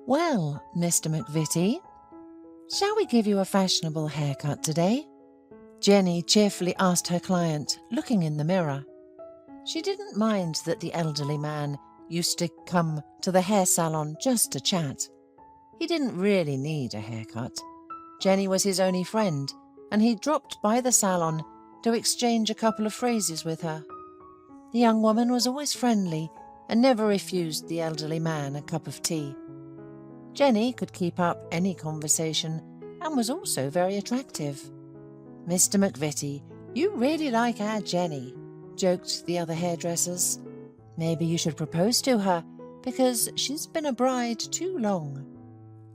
Well, Mr. McVitie, shall we give you a fashionable haircut today? Jenny cheerfully asked her client, looking in the mirror. She didn't mind that the elderly man used to come to the hair salon just to chat. He didn't really need a haircut. Jenny was his only friend, and he dropped by the salon to exchange a couple of phrases with her. The young woman was always friendly and never refused the elderly man a cup of tea. Jenny could keep up any conversation and was also very attractive. "Mr. McVitie, you really like our Jenny," joked the other hairdressers. "Maybe you should propose to her, because she's been a bride too long."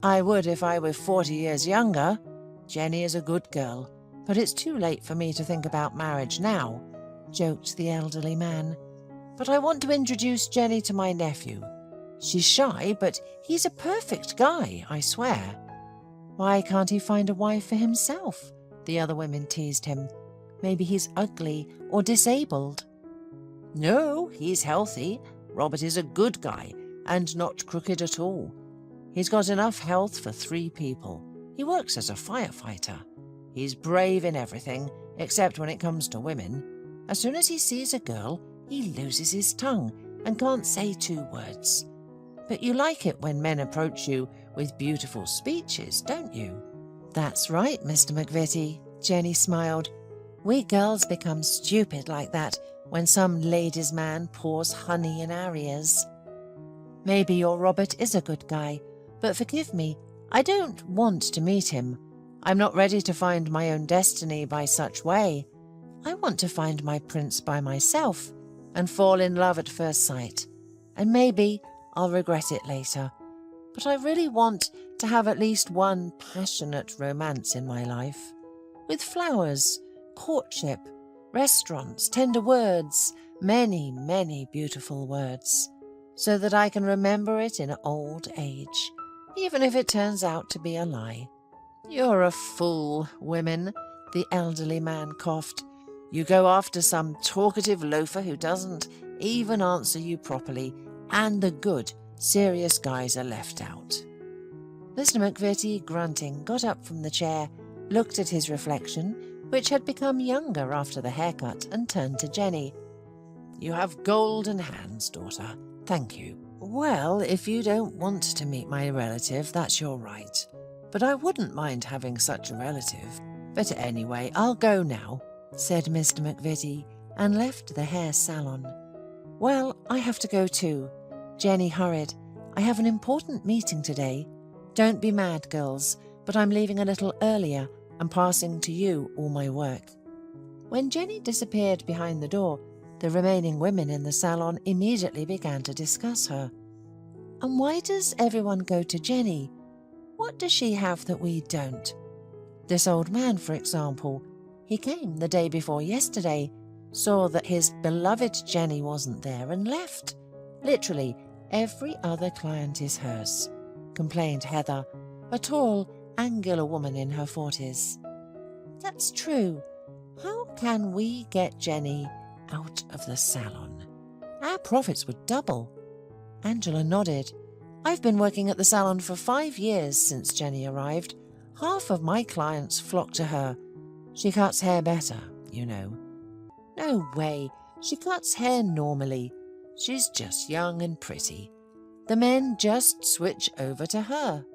"I would if I were 40 years younger. Jenny is a good girl, but it's too late for me to think about marriage now," joked the elderly man. "But I want to introduce Jenny to my nephew. She's shy, but he's a perfect guy, I swear." "Why can't he find a wife for himself?" the other women teased him. "Maybe he's ugly or disabled." "No, he's healthy. Robert is a good guy and not crooked at all. He's got enough health for 3 people. He works as a firefighter. He's brave in everything, except when it comes to women. As soon as he sees a girl, he loses his tongue and can't say 2 words. But you like it when men approach you with beautiful speeches, don't you?" "That's right, Mr. McVitie," Jenny smiled. "We girls become stupid like that when some ladies' man pours honey in our ears." "Maybe your Robert is a good guy, but forgive me, I don't want to meet him. I'm not ready to find my own destiny by such way. I want to find my prince by myself and fall in love at first sight. And maybe I'll regret it later. But I really want to have at least one passionate romance in my life. With flowers, courtship, restaurants, tender words, many, many beautiful words, so that I can remember it in old age, even if it turns out to be a lie." "You're a fool, women," the elderly man coughed. "You go after some talkative loafer who doesn't even answer you properly, and the good, serious guys are left out." Mr. McVitie, grunting, got up from the chair, looked at his reflection, which had become younger after the haircut, and turned to Jenny. "You have golden hands, daughter. Thank you." "Well, if you don't want to meet my relative, that's your right. But I wouldn't mind having such a relative. But anyway, I'll go now," said Mr. McVitie, and left the hair salon. "Well, I have to go too." Jenny hurried. "I have an important meeting today. Don't be mad, girls, but I'm leaving a little earlier and passing to you all my work." When Jenny disappeared behind the door, the remaining women in the salon immediately began to discuss her. "And why does everyone go to Jenny? What does she have that we don't? This old man, for example, he came the day before yesterday, saw that his beloved Jenny wasn't there and left. Literally every other client is hers," complained Heather, a tall, angular woman in her 40s. "That's true. How can we get Jenny out of the salon? Our profits would double." Angela nodded. "I've been working at the salon for 5 years since Jenny arrived. Half of my clients flock to her. She cuts hair better, you know." "No way. She cuts hair normally. She's just young and pretty. The men just switch over to her."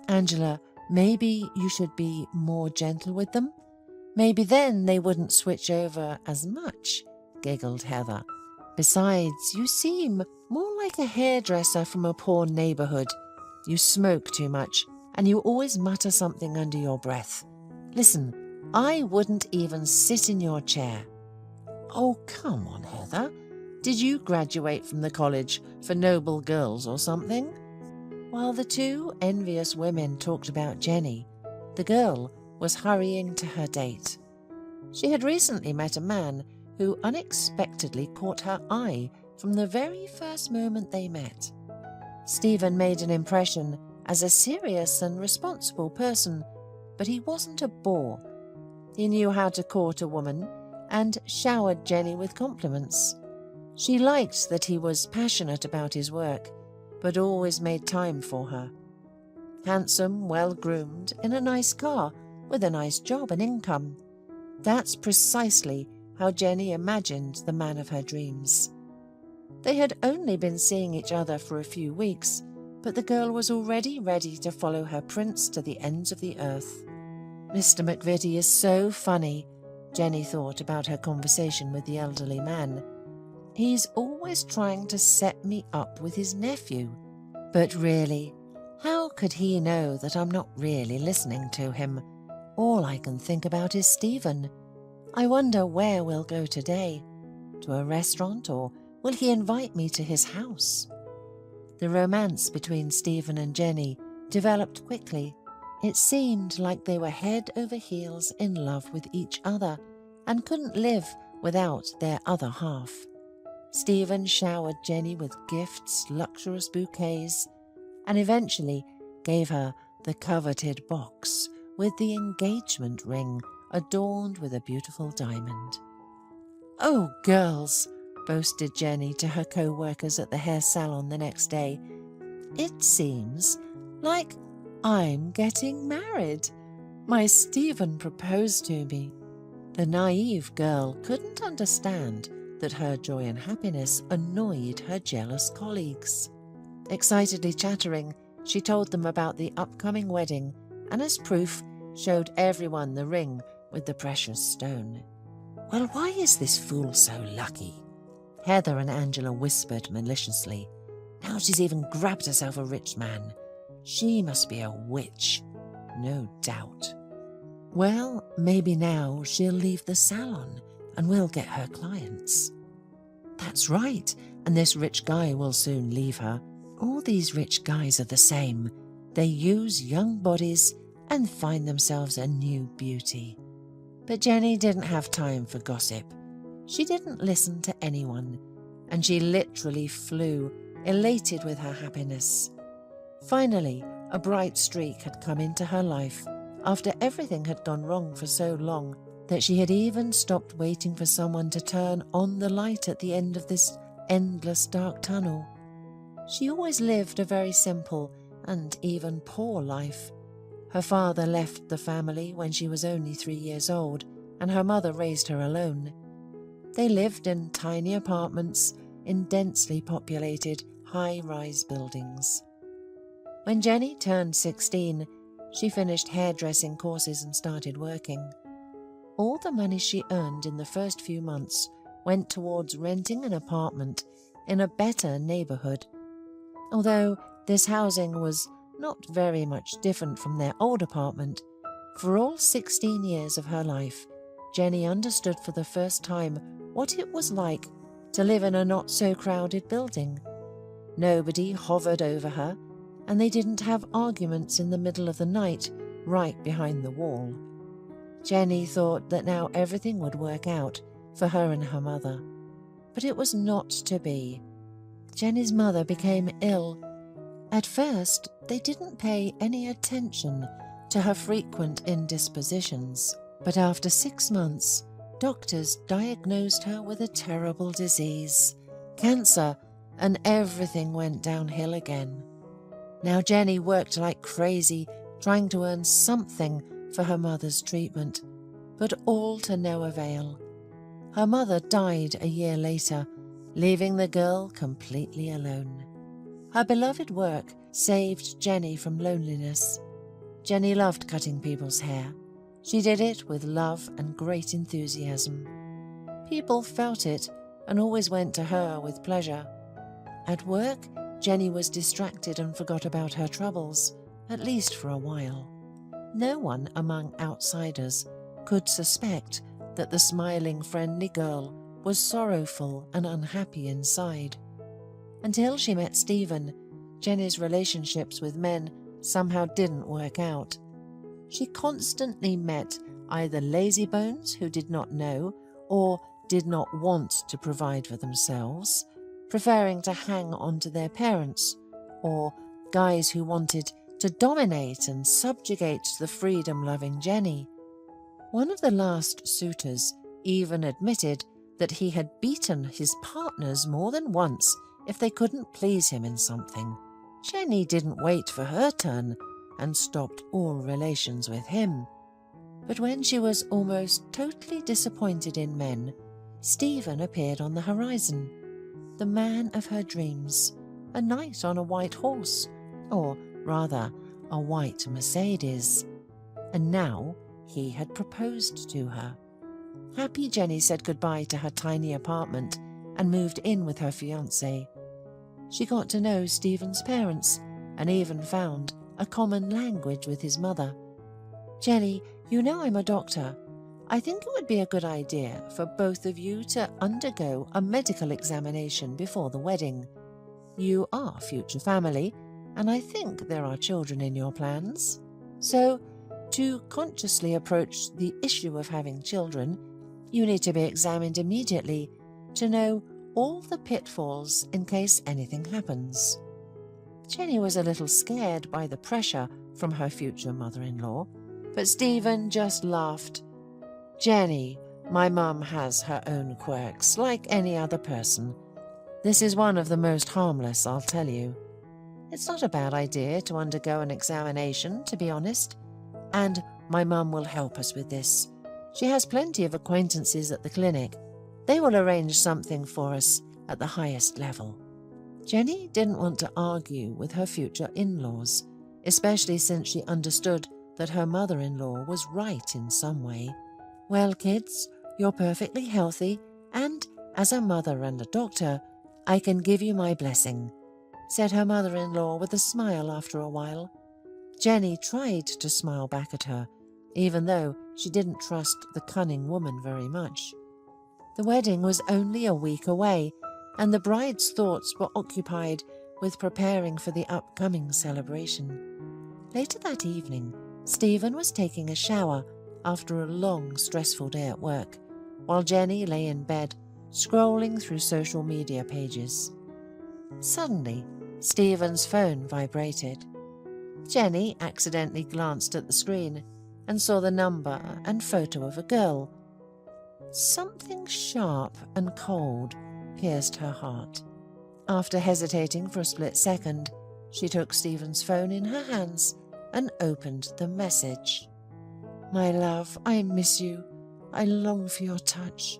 "Angela, maybe you should be more gentle with them. Maybe then they wouldn't switch over as much," giggled Heather. "Besides, you seem more like a hairdresser from a poor neighborhood. You smoke too much, and you always mutter something under your breath. Listen, I wouldn't even sit in your chair." "Oh, come on, Heather. Did you graduate from the college for noble girls or something?" While the 2 envious women talked about Jenny, the girl was hurrying to her date. She had recently met a man who unexpectedly caught her eye from the very first moment they met. Stephen made an impression as a serious and responsible person, but he wasn't a bore. He knew how to court a woman and showered Jenny with compliments. She liked that he was passionate about his work, but always made time for her. Handsome, well-groomed, in a nice car, with a nice job and income. That's precisely how Jenny imagined the man of her dreams. They had only been seeing each other for a few weeks, but the girl was already ready to follow her prince to the ends of the earth. Mr. McVitie is so funny, Jenny thought about her conversation with the elderly man. He's always trying to set me up with his nephew. But really, how could he know that I'm not really listening to him? All I can think about is Stephen. I wonder where we'll go today. To a restaurant, or will he invite me to his house? The romance between Stephen and Jenny developed quickly. It seemed like they were head over heels in love with each other and couldn't live without their other half. Stephen showered Jenny with gifts, luxurious bouquets, and eventually gave her the coveted box with the engagement ring adorned with a beautiful diamond. "Oh, girls," boasted Jenny to her co-workers at the hair salon the next day, "it seems like I'm getting married. My Stephen proposed to me." The naive girl couldn't understand that her joy and happiness annoyed her jealous colleagues. Excitedly chattering, she told them about the upcoming wedding and as proof showed everyone the ring with the precious stone. "Well, why is this fool so lucky?" Heather and Angela whispered maliciously. "Now she's even grabbed herself a rich man. She must be a witch, no doubt. Well, maybe now she'll leave the salon and we'll get her clients." "That's right, and this rich guy will soon leave her. All these rich guys are the same. They use young bodies and find themselves a new beauty." But Jenny didn't have time for gossip. She didn't listen to anyone, and she literally flew, elated with her happiness. Finally, a bright streak had come into her life after everything had gone wrong for so long that she had even stopped waiting for someone to turn on the light at the end of this endless dark tunnel. She always lived a very simple and even poor life. Her father left the family when she was only 3 years old, and her mother raised her alone. They lived in tiny apartments in densely populated, high-rise buildings. When Jenny turned 16, she finished hairdressing courses and started working. All the money she earned in the first few months went towards renting an apartment in a better neighborhood. Although this housing was not very much different from their old apartment, for all 16 years of her life, Jenny understood for the first time what it was like to live in a not-so-crowded building. Nobody hovered over her, and they didn't have arguments in the middle of the night right behind the wall. Jenny thought that now everything would work out for her and her mother. But it was not to be. Jenny's mother became ill. At first, they didn't pay any attention to her frequent indispositions, but after 6 months, doctors diagnosed her with a terrible disease, cancer, and everything went downhill again. Now Jenny worked like crazy, trying to earn something for her mother's treatment, but all to no avail. Her mother died a year later, leaving the girl completely alone. Her beloved work saved Jenny from loneliness. Jenny loved cutting people's hair. She did it with love and great enthusiasm. People felt it and always went to her with pleasure. At work, Jenny was distracted and forgot about her troubles, at least for a while. No one among outsiders could suspect that the smiling, friendly girl was sorrowful and unhappy inside. Until she met Stephen, Jenny's relationships with men somehow didn't work out. She constantly met either lazybones who did not know or did not want to provide for themselves, preferring to hang on to their parents, or guys who wanted to dominate and subjugate the freedom-loving Jenny. One of the last suitors even admitted that he had beaten his partners more than once if they couldn't please him in something. Jenny didn't wait for her turn and stopped all relations with him. But when she was almost totally disappointed in men, Stephen appeared on the horizon, the man of her dreams, a knight on a white horse, or rather, a white Mercedes. And now he had proposed to her. Happy Jenny said goodbye to her tiny apartment and moved in with her fiancé. She got to know Stephen's parents and even found a common language with his mother. "Jenny, you know I'm a doctor. I think it would be a good idea for both of you to undergo a medical examination before the wedding. You are future family, and I think there are children in your plans. So, to consciously approach the issue of having children, you need to be examined immediately to know all the pitfalls in case anything happens." Jenny was a little scared by the pressure from her future mother-in-law, but Stephen just laughed. "Jenny, my mum has her own quirks, like any other person. This is one of the most harmless, I'll tell you. It's not a bad idea to undergo an examination, to be honest, and my mum will help us with this. She has plenty of acquaintances at the clinic. They will arrange something for us at the highest level." Jenny didn't want to argue with her future in-laws, especially since she understood that her mother-in-law was right in some way. "Well, kids, you're perfectly healthy, and as a mother and a doctor, I can give you my blessing," said her mother-in-law with a smile after a while. Jenny tried to smile back at her, even though she didn't trust the cunning woman very much. The wedding was only a week away, and the bride's thoughts were occupied with preparing for the upcoming celebration. Later that evening, Stephen was taking a shower after a long, stressful day at work, while Jenny lay in bed, scrolling through social media pages. Suddenly, Stephen's phone vibrated. Jenny accidentally glanced at the screen and saw the number and photo of a girl. Something sharp and cold pierced her heart. After hesitating for a split second, she took Stephen's phone in her hands and opened the message. "My love, I miss you. I long for your touch.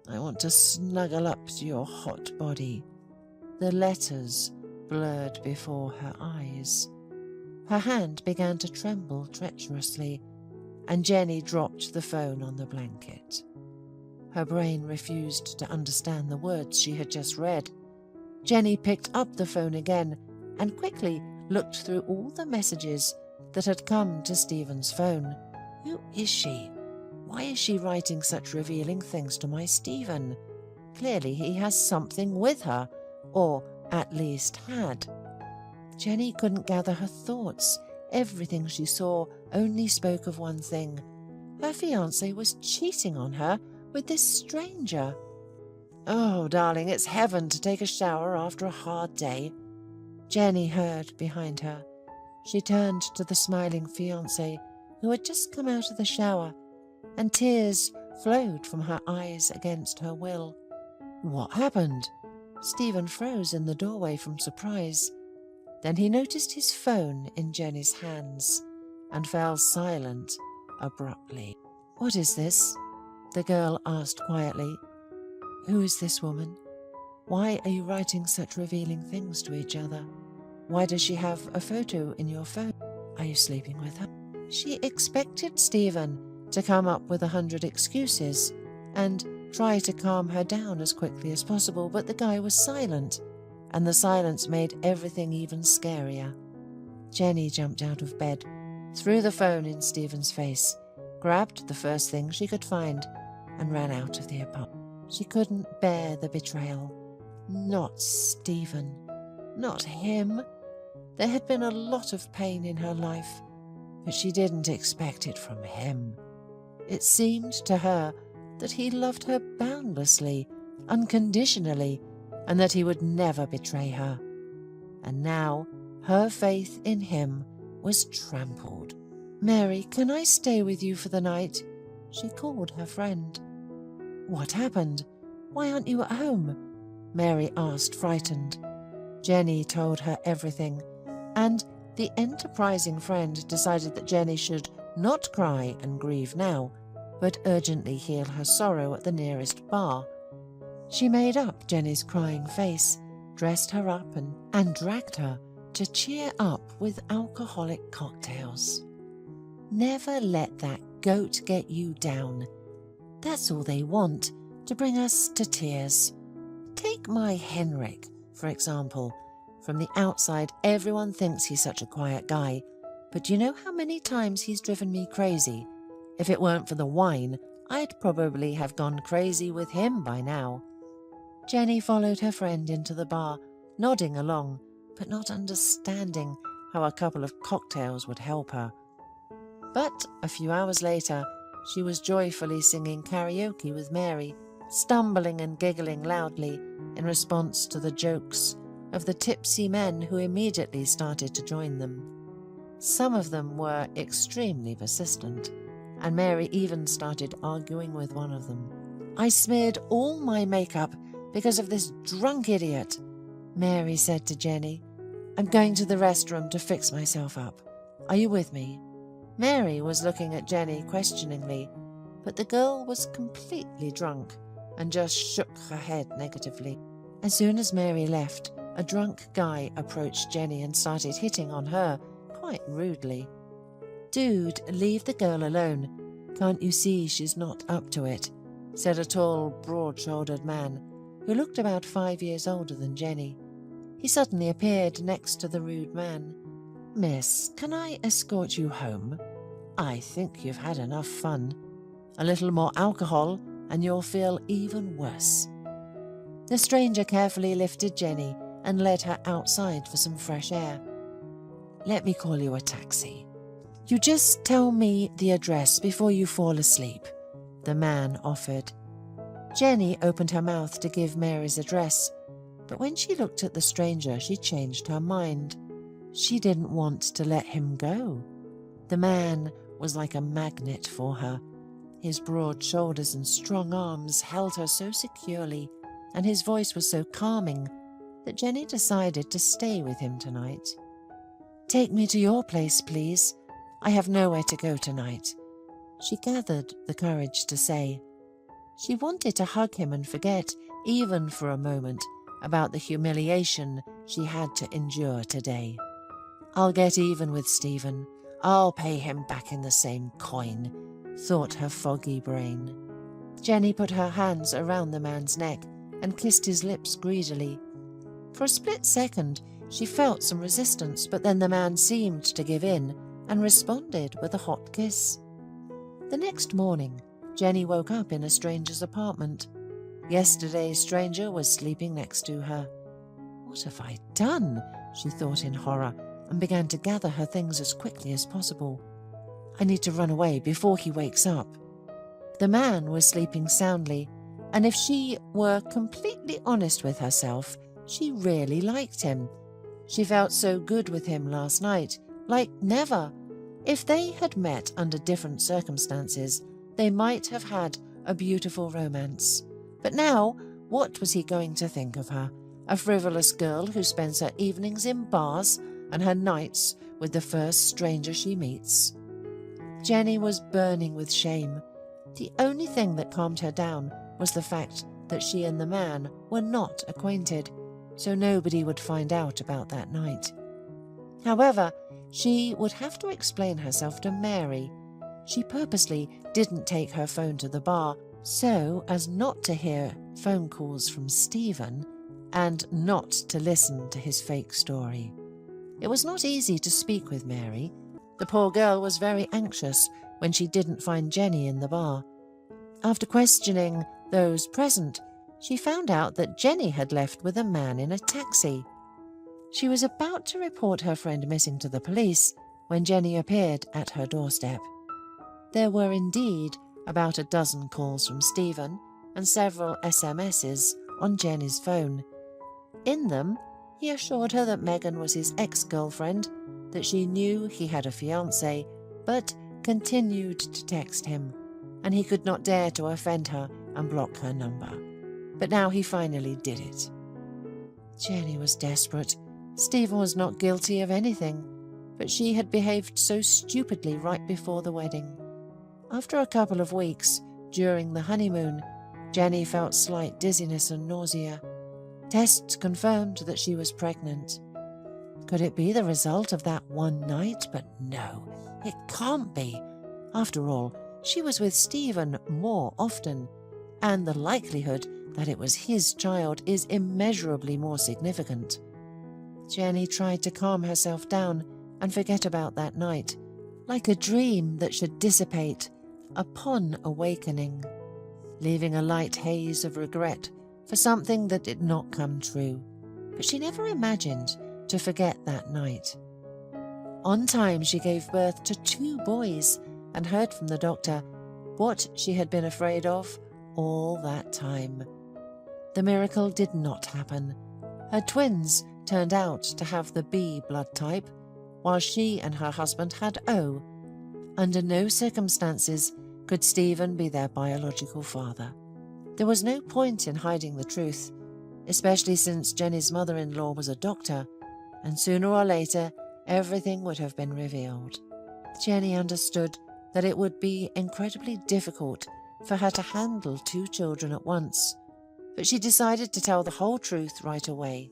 I want to snuggle up to your hot body." The letters blurred before her eyes. Her hand began to tremble treacherously, and Jenny dropped the phone on the blanket. Her brain refused to understand the words she had just read. Jenny picked up the phone again and quickly looked through all the messages that had come to Stephen's phone. Who is she? Why is she writing such revealing things to my Stephen? Clearly he has something with her, or at least had. Jenny couldn't gather her thoughts. Everything she saw only spoke of one thing. Her fiancé was cheating on her with this stranger. "Oh, darling, it's heaven to take a shower after a hard day," Jenny heard behind her. She turned to the smiling fiancé, who had just come out of the shower, and tears flowed from her eyes against her will. "What happened?" Stephen froze in the doorway from surprise. Then he noticed his phone in Jenny's hands and fell silent abruptly. "What is this?" the girl asked quietly. "Who is this woman? Why are you writing such revealing things to each other? Why does she have a photo in your phone? Are you sleeping with her?" She expected Stephen to come up with 100 excuses and try to calm her down as quickly as possible, but the guy was silent, and the silence made everything even scarier. Jenny jumped out of bed, threw the phone in Stephen's face, grabbed the first thing she could find, and ran out of the apartment. She couldn't bear the betrayal. Not Stephen. Not him. There had been a lot of pain in her life, but she didn't expect it from him. It seemed to her that he loved her boundlessly, unconditionally, and that he would never betray her. And now her faith in him was trampled. "Mary, can I stay with you for the night?" she called her friend. "What happened? Why aren't you at home?" Mary asked, frightened. Jenny told her everything, and the enterprising friend decided that Jenny should not cry and grieve now, but urgently heal her sorrow at the nearest bar. She made up Jenny's crying face, dressed her up and dragged her to cheer up with alcoholic cocktails. Never let that goat get you down. That's all they want, to bring us to tears. Take my Henrik, for example. From the outside, everyone thinks he's such a quiet guy, but do you know how many times he's driven me crazy? If it weren't for the wine, I'd probably have gone crazy with him by now. Jenny followed her friend into the bar, nodding along, but not understanding how a couple of cocktails would help her. But a few hours later, she was joyfully singing karaoke with Mary, stumbling and giggling loudly in response to the jokes of the tipsy men who immediately started to join them. Some of them were extremely persistent, and Mary even started arguing with one of them. "I smeared all my makeup because of this drunk idiot," Mary said to Jenny. "I'm going to the restroom to fix myself up. Are you with me?" Mary was looking at Jenny questioningly, but the girl was completely drunk and just shook her head negatively. As soon as Mary left, a drunk guy approached Jenny and started hitting on her, quite rudely. "Dude, leave the girl alone. Can't you see she's not up to it?" said a tall, broad-shouldered man who looked about 5 years older than Jenny. He suddenly appeared next to the rude man. "Miss, can I escort you home? I think you've had enough fun. A little more alcohol and you'll feel even worse." The stranger carefully lifted Jenny and led her outside for some fresh air. "Let me call you a taxi. You just tell me the address before you fall asleep," the man offered. Jenny opened her mouth to give Mary's address, but when she looked at the stranger, she changed her mind. She didn't want to let him go. The man was like a magnet for her. His broad shoulders and strong arms held her so securely, and his voice was so calming that Jenny decided to stay with him tonight. "Take me to your place, please. I have nowhere to go tonight," she gathered the courage to say. She wanted to hug him and forget, even for a moment, about the humiliation she had to endure today. "I'll get even with Stephen. I'll pay him back in the same coin," thought her foggy brain. Jenny put her hands around the man's neck and kissed his lips greedily. For a split second, she felt some resistance, but then the man seemed to give in and responded with a hot kiss. The next morning, Jenny woke up in a stranger's apartment. Yesterday's stranger was sleeping next to her. "What have I done?" she thought in horror, and began to gather her things as quickly as possible. "I need to run away before he wakes up." The man was sleeping soundly, and if she were completely honest with herself, she really liked him. She felt so good with him last night, like never. If they had met under different circumstances, they might have had a beautiful romance. But now, what was he going to think of her? A frivolous girl who spends her evenings in bars and her nights with the first stranger she meets. Jenny was burning with shame. The only thing that calmed her down was the fact that she and the man were not acquainted, so nobody would find out about that night. However, she would have to explain herself to Mary. She purposely didn't take her phone to the bar so as not to hear phone calls from Stephen and not to listen to his fake story. It was not easy to speak with Mary. The poor girl was very anxious when she didn't find Jenny in the bar. After questioning those present, she found out that Jenny had left with a man in a taxi. She was about to report her friend missing to the police when Jenny appeared at her doorstep. There were indeed about a dozen calls from Stephen and several SMSs on Jenny's phone. In them, he assured her that Megan was his ex-girlfriend, that she knew he had a fiancé, but continued to text him, and he could not dare to offend her and block her number. But now he finally did it. Jenny was desperate. Stephen was not guilty of anything, but she had behaved so stupidly right before the wedding. After a couple of weeks, during the honeymoon, Jenny felt slight dizziness and nausea. Tests confirmed that she was pregnant. Could it be the result of that one night? But no, it can't be. After all, she was with Stephen more often, and the likelihood that it was his child is immeasurably more significant. Jenny tried to calm herself down and forget about that night, like a dream that should dissipate upon awakening, leaving a light haze of regret for something that did not come true. But she never imagined to forget that night. On time, she gave birth to 2 boys and heard from the doctor what she had been afraid of all that time. The miracle did not happen. Her twins turned out to have the B blood type, while she and her husband had O. Under no circumstances could Stephen be their biological father. There was no point in hiding the truth, especially since Jenny's mother-in-law was a doctor, and sooner or later everything would have been revealed. Jenny understood that it would be incredibly difficult for her to handle 2 children at once, but she decided to tell the whole truth right away.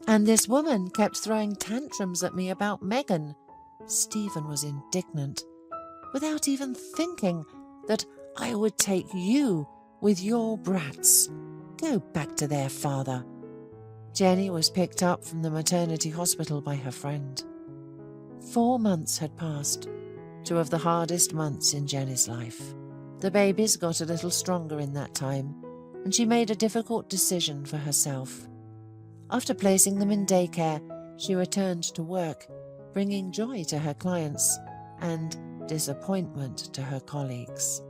And this woman kept throwing tantrums at me about Megan. Stephen was indignant, without even thinking that I would take you with your brats. Go back to their father. Jenny was picked up from the maternity hospital by her friend. 4 months had passed, 2 of the hardest months in Jenny's life. The babies got a little stronger in that time, and she made a difficult decision for herself. After placing them in daycare, she returned to work, bringing joy to her clients and disappointment to her colleagues.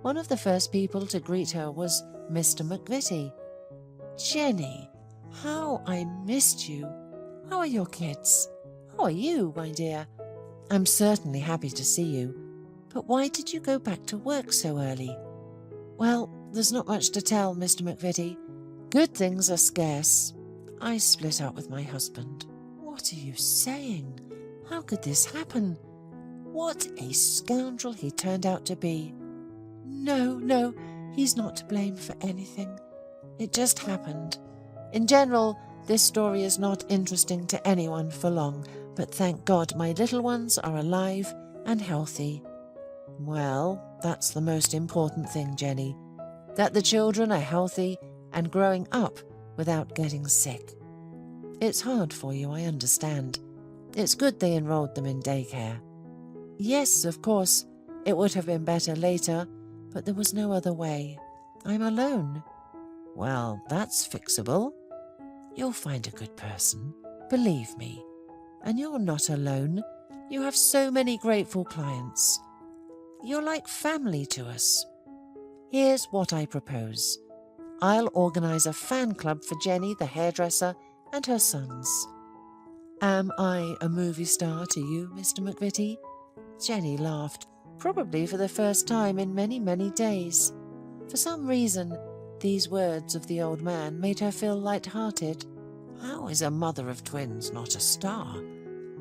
One of the first people to greet her was Mr. McVitie. "Jenny, how I missed you. How are your kids? How are you, my dear? I'm certainly happy to see you, but why did you go back to work so early?" "Well, there's not much to tell, Mr. McVitie. Good things are scarce. I split up with my husband." "What are you saying? How could this happen? What a scoundrel he turned out to be." No, he's not to blame for anything. It just happened. In general, this story is not interesting to anyone for long, but thank God my little ones are alive and healthy. Well, that's the most important thing, Jenny, that the children are healthy and growing up without getting sick. It's hard for you, I understand. It's good they enrolled them in daycare. Yes, of course, it would have been better later, but there was no other way. I'm alone. Well, that's fixable. You'll find a good person, believe me. And you're not alone. You have so many grateful clients. You're like family to us. Here's what I propose. I'll organize a fan club for Jenny, the hairdresser, and her sons. Am I a movie star to you, Mr. McVitie? Jenny laughed, probably for the first time in many, many days. For some reason, these words of the old man made her feel light-hearted. How is a mother of twins not a star?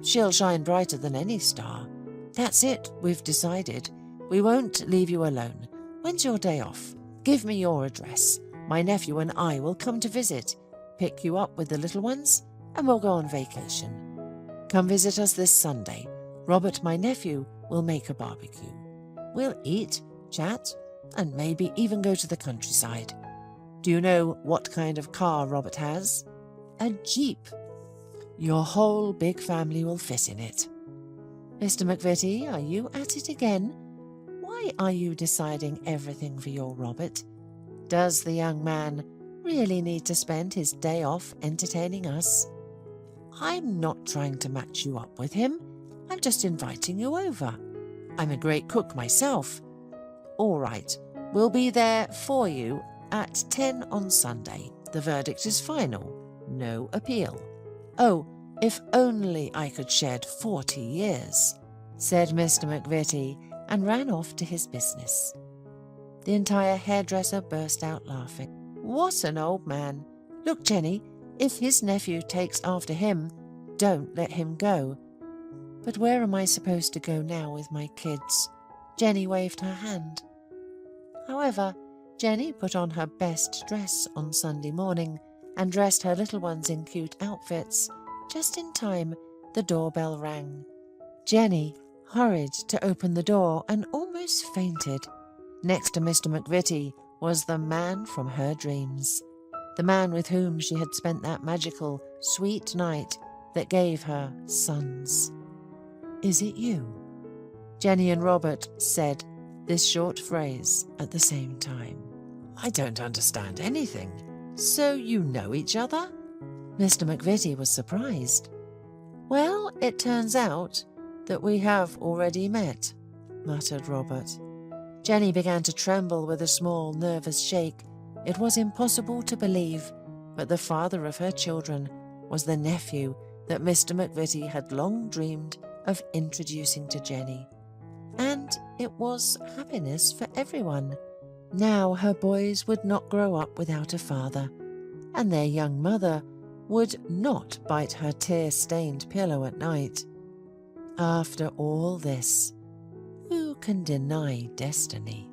She'll shine brighter than any star. That's it, we've decided. We won't leave you alone. When's your day off? Give me your address. My nephew and I will come to visit, pick you up with the little ones, and we'll go on vacation. Come visit us this Sunday. Robert, my nephew, will make a barbecue. We'll eat, chat, and maybe even go to the countryside. Do you know what kind of car Robert has? A Jeep. Your whole big family will fit in it. Mr. McVitie, are you at it again? Why are you deciding everything for your Robert? Does the young man really need to spend his day off entertaining us? I'm not trying to match you up with him. I'm just inviting you over. I'm a great cook myself. All right, we'll be there for you at 10 on Sunday. The verdict is final. No appeal. Oh, if only I could shed 40 years, said Mr. McVitie, and ran off to his business. The entire hairdresser burst out laughing. What an old man. Look, Jenny, If his nephew takes after him, don't let him go. But where am I supposed to go now with my kids? Jenny waved her hand. However, Jenny put on her best dress on Sunday morning and dressed her little ones in cute outfits. Just in time, the doorbell rang. Jenny hurried to open the door and almost fainted. Next to Mr. McVitie was the man from her dreams, the man with whom she had spent that magical, sweet night that gave her sons. "Is it you?" Jenny and Robert said this short phrase at the same time. "I don't understand anything. So you know each other?" Mr. McVitie was surprised. "Well, it turns out that we have already met," muttered Robert. Jenny began to tremble with a small, nervous shake. It was impossible to believe, but the father of her children was the nephew that Mr. McVitie had long dreamed of introducing to Jenny. And it was happiness for everyone. Now her boys would not grow up without a father, and their young mother would not bite her tear-stained pillow at night. After all this, who can deny destiny?